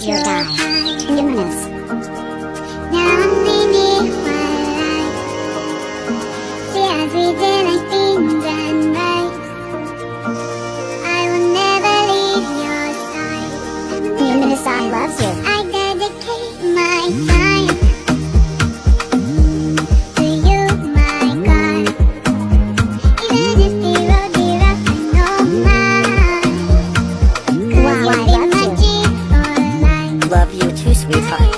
is your guy, Jimenez. Now I'm living my life. See, every day like things and right. I will never leave your side. Jimenez loves you. I dedicate my time to you, my God. Even if the road be rough, I know mine. 'Cause Wow, you'll I be love my you. G for life. Love you too, sweetheart.